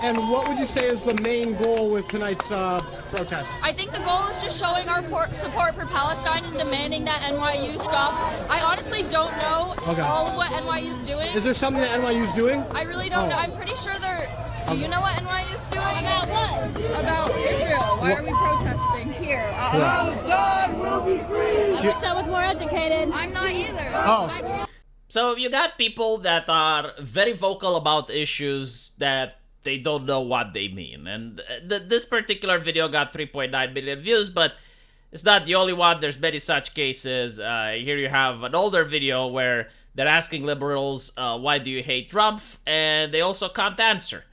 And what would you say is the main goal with tonight's protest? I think the goal is just showing our support for Palestine and demanding that NYU stops. I honestly don't know all of what NYU is doing. Is there something that NYU is doing? I really don't know. I'm pretty sure they're... Do you know what NYU is doing? About what? About Israel. Why are we protesting here? Palestine will be free! I wish I was more educated. I'm not either. Oh. So you got people that are very vocal about issues that they don't know what they mean. And this particular video got 3.9 million views, but it's not the only one. There's many such cases. Here you have an older video where they're asking liberals, why do you hate Trump? And they also can't answer.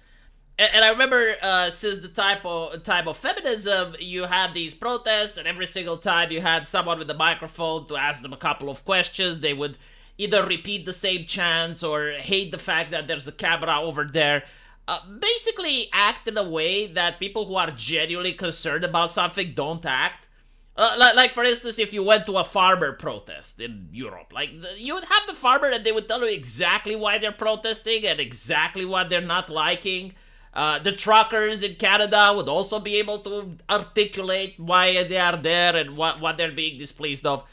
And I remember since the time of feminism, you had these protests, and every single time you had someone with a microphone to ask them a couple of questions, they would either repeat the same chants or hate the fact that there's a camera over there. Basically act in a way that people who are genuinely concerned about something don't act. Like for instance, if you went to a farmer protest in Europe, like you would have the farmer and they would tell you exactly why they're protesting and exactly what they're not liking. The truckers in Canada would also be able to articulate why they are there and what they're being displeased of.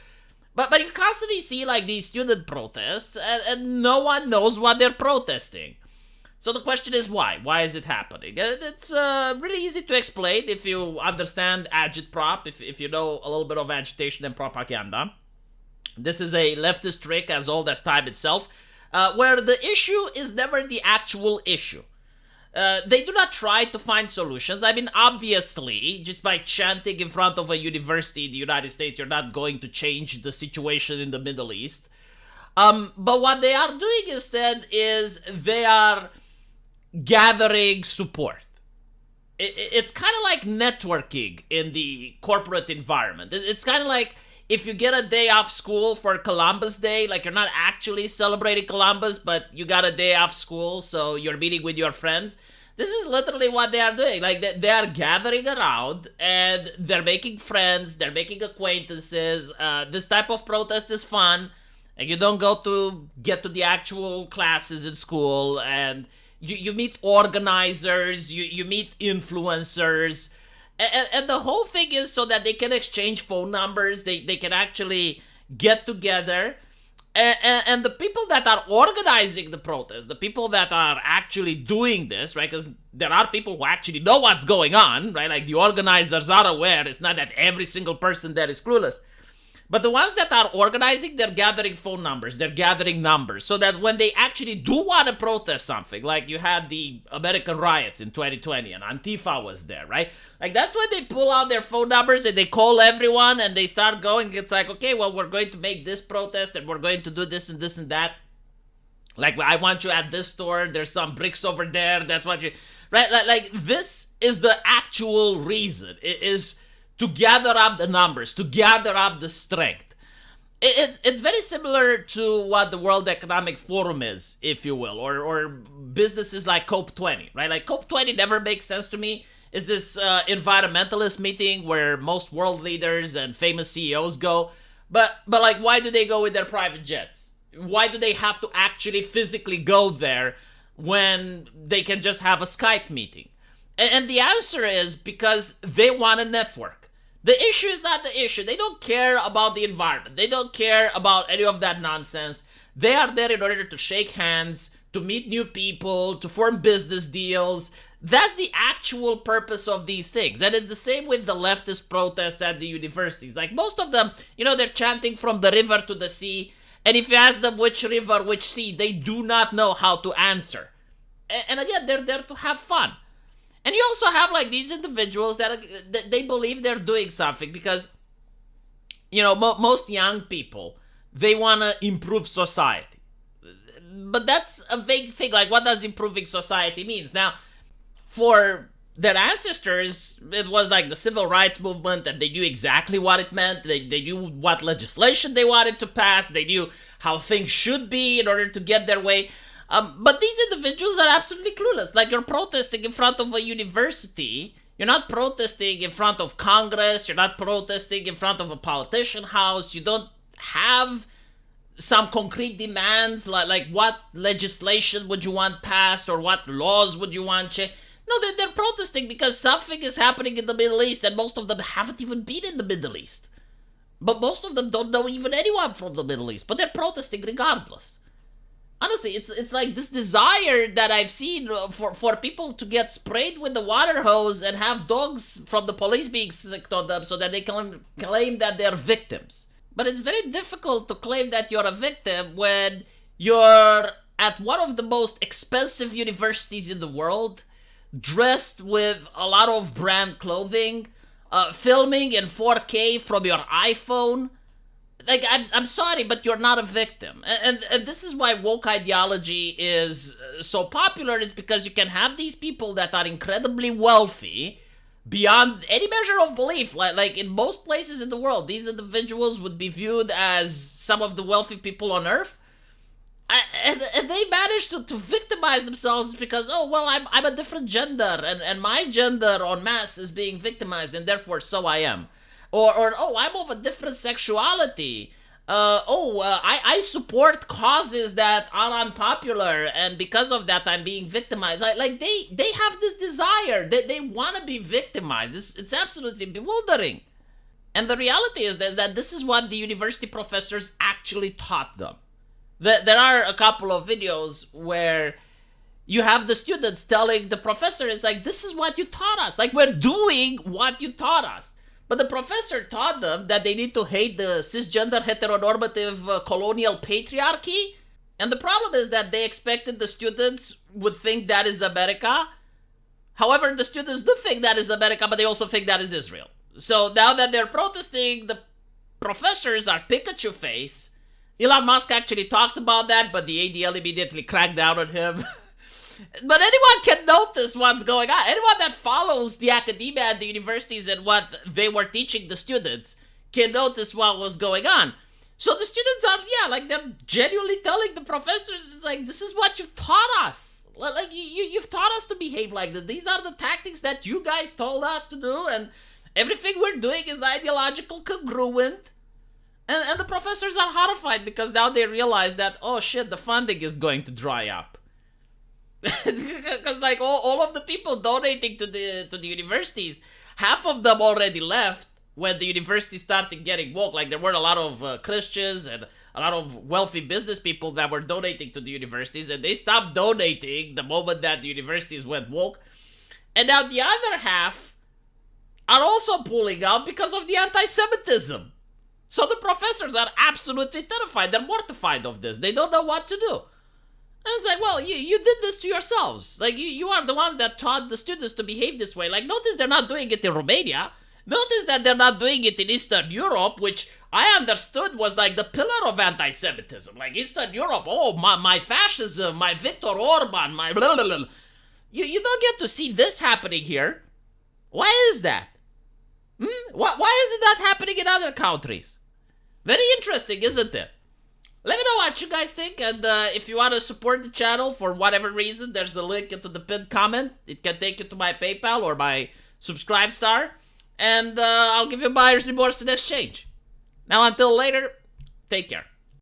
But you constantly see like these student protests and no one knows what they're protesting. So the question is why? Why is it happening? It's really easy to explain if you understand agitprop, if you know a little bit of agitation and propaganda. This is a leftist trick as old as time itself, where the issue is never the actual issue. They do not try to find solutions. I mean, obviously, just by chanting in front of a university in the United States, you're not going to change the situation in the Middle East. But what they are doing instead is they are gathering support. It's kind of like networking in the corporate environment. It's kind of like if you get a day off school for Columbus Day, like you're not actually celebrating Columbus, but you got a day off school, so you're meeting with your friends. This is literally what they are doing. Like they are gathering around and they're making friends, they're making acquaintances. This type of protest is fun, and you don't get to the actual classes in school, and you meet organizers, you meet influencers, and the whole thing is so that they can exchange phone numbers, they can actually get together, and the people that are organizing the protest, the people that are actually doing this, right, because there are people who actually know what's going on, right, like the organizers are aware, it's not that every single person there is clueless. But the ones that are organizing, they're gathering phone numbers, they're gathering numbers, so that when they actually do want to protest something, like you had the American riots in 2020, and Antifa was there, right? Like, that's when they pull out their phone numbers and they call everyone and they start going. It's like, okay, well, we're going to make this protest and we're going to do this and this and that. Like, I want you at this store, there's some bricks over there, that's what you... Right? Like this is the actual reason. It is to gather up the numbers, to gather up the strength. It's very similar to what the World Economic Forum is, if you will, or businesses like COP20, right? Like COP20 never makes sense to me. It's this environmentalist meeting where most world leaders and famous CEOs go, but like, why do they go with their private jets? Why do they have to actually physically go there when they can just have a Skype meeting? And the answer is because they want a network. The issue is not the issue. They don't care about the environment. They don't care about any of that nonsense. They are there in order to shake hands, to meet new people, to form business deals. That's the actual purpose of these things. And it's the same with the leftist protests at the universities. Like most of them, they're chanting from the river to the sea. And if you ask them which river, which sea, they do not know how to answer. And again, they're there to have fun. And you also have like these individuals that they believe they're doing something because, most young people, they want to improve society. But that's a vague thing. Like, what does improving society means? Now, for their ancestors, it was like the civil rights movement, and they knew exactly what it meant. They knew what legislation they wanted to pass. They knew how things should be in order to get their way. But these individuals are absolutely clueless. Like, you're protesting in front of a university. You're not protesting in front of Congress. You're not protesting in front of a politician house. You don't have some concrete demands like what legislation would you want passed or what laws would you want changed. No, they're protesting because something is happening in the Middle East, and most of them haven't even been in the Middle East. But most of them don't know even anyone from the Middle East, but they're protesting regardless. Honestly, it's like this desire that I've seen for people to get sprayed with the water hose and have dogs from the police being sicked on them so that they can claim that they're victims. But it's very difficult to claim that you're a victim when you're at one of the most expensive universities in the world, dressed with a lot of brand clothing, filming in 4K from your iPhone. Like, I'm sorry, but you're not a victim. And this is why woke ideology is so popular. It's because you can have these people that are incredibly wealthy, beyond any measure of belief. Like in most places in the world, these individuals would be viewed as some of the wealthy people on Earth. And they manage to victimize themselves because, oh, well, I'm a different gender, and my gender en masse is being victimized, and therefore so I am. Or oh, I'm of a different sexuality. I support causes that are unpopular, and because of that, I'm being victimized. Like they have this desire. They want to be victimized. It's absolutely bewildering. And the reality is that this is what the university professors actually taught them. There are a couple of videos where you have the students telling the professor, it's like, this is what you taught us. Like, we're doing what you taught us. But the professor taught them that they need to hate the cisgender heteronormative colonial patriarchy. And the problem is that they expected the students would think that is America. However, the students do think that is America, but they also think that is Israel. So now that they're protesting, the professors are Pikachu face. Elon Musk actually talked about that, but the ADL immediately cracked down on him. But anyone can notice what's going on. Anyone that follows the academia and the universities and what they were teaching the students can notice what was going on. So the students are, they're genuinely telling the professors, it's like, this is what you've taught us. Like, you've taught us to behave like this. These are the tactics that you guys told us to do, and everything we're doing is ideological congruent. And the professors are horrified because now they realize that, oh shit, the funding is going to dry up. Because like all of the people donating to the universities, half of them already left when the university started getting woke. Like there were a lot of Christians and a lot of wealthy business people that were donating to the universities, and they stopped donating the moment that the universities went woke. And now the other half are also pulling out because of the anti-Semitism. So the professors are absolutely terrified. They're mortified of this. They don't know what to do. And it's like, well, you did this to yourselves. Like, you are the ones that taught the students to behave this way. Like, notice they're not doing it in Romania. Notice that they're not doing it in Eastern Europe, which I understood was like the pillar of anti-Semitism. Like, Eastern Europe, oh, my fascism, my Viktor Orban, my blah, blah, blah. You don't get to see this happening here. Why is that? Why isn't that happening in other countries? Very interesting, isn't it? Let me know what you guys think, and if you want to support the channel for whatever reason, there's a link into the pinned comment. It can take you to my PayPal or my Subscribe Star, and I'll give you buyer's remorse in exchange. Now, until later, take care.